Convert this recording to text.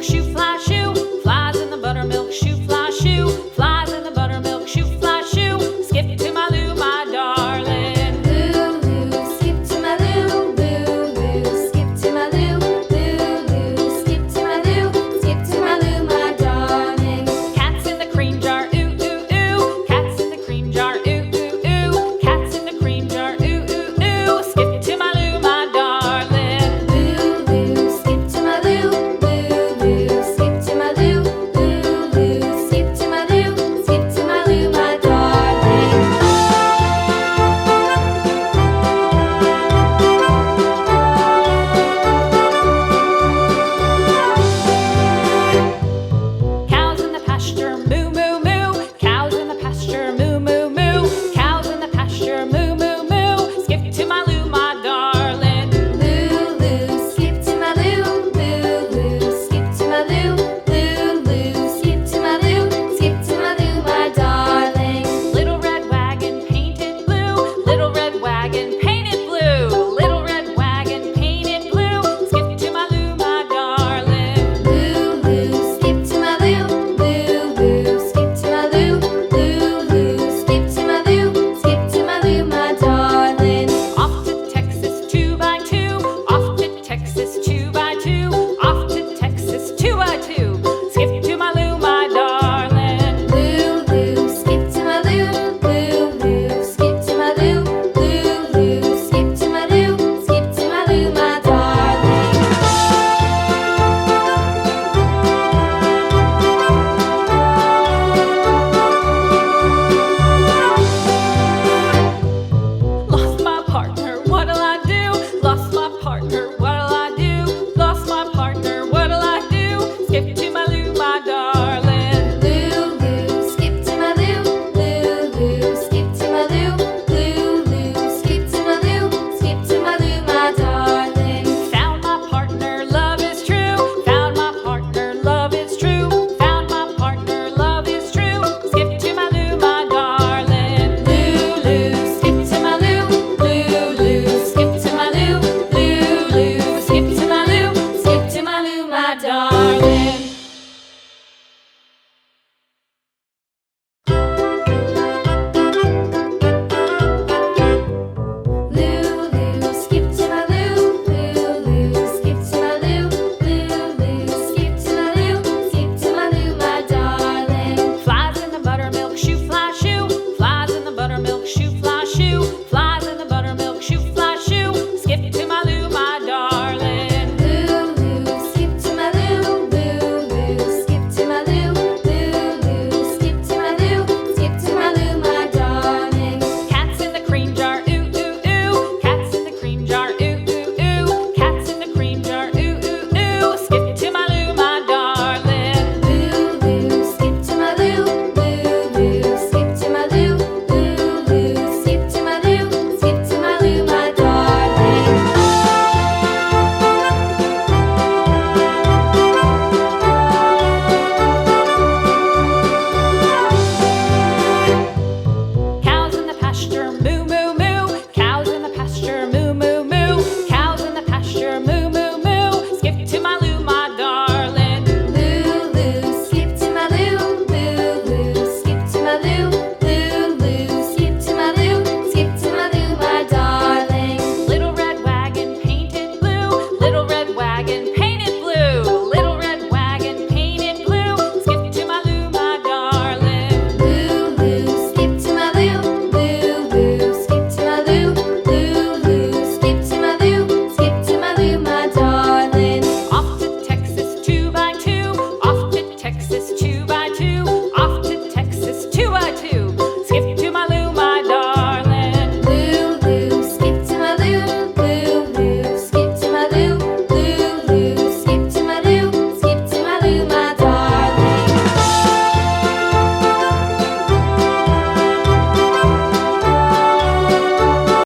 buttermilk shoe, fly shoe. Flies in the buttermilk shoe, fly shoe. Flies in the buttermilk shoe, fly shoe. Skip to my Lou, my darling. Lou, skip to my Lou, Lou, skip to my Lou, Lou, skip to my Lou, skip to my Lou, my darling. Cats in the cream jar, ooh, ooh, ooh. Cats in the cream jar, ooh, ooh, ooh. Cats in the cream jar, ooh, ooh, ooh. Skip to my Lou, my darling. Lou, skip to my Lou, Lou, skip to my Lou, Lou, skip to my Lou, skip to my Lou, my darling. Cows in the pasture, moo, moo, moo. Cows in the pasture, moo, moo, moo. Cows in the pasture, moo, moo, moo. Skip to my Lou, my darling. Lou, skip to my Lou, Lou, skip to my Lou, Lou, skip to my Lou, skip to my Lou, my darling. Little red wagon painted blue. Little red wagon painted blue. Little red wagon painted blue. Skip to my Lou, my darling. Lou, skip to my Lou, Lou, skip to my Lou, Lou, skip to my Lou, skip to my Lou, my darling. Off to Texas 2x2. Off to Texas 2x2. Off to Texas 2x2. Skip to my Lou, my darling. Lou, skip to my Lou, Lou, skip to my Lou, Lou, skip to my Lou, skip to my Lou, my darling. Lost my partner, what'll I do? Lost my partner, what'll I do? Lost my partner, what'll I do? Skip to my Lou, my darling. Lou, skip to my Lou, Lou, skip to my Lou, Lou, skip to my Lou, skip to my Lou, my darling. Found my partner, love is true. Found my partner, love is true. Found my partner, love is true. Skip to my Lou, my darling. Lou, skip to my Lou, Lou, skip to my Lou, Lou, skip to my Lou, skip to my Lou, my darling.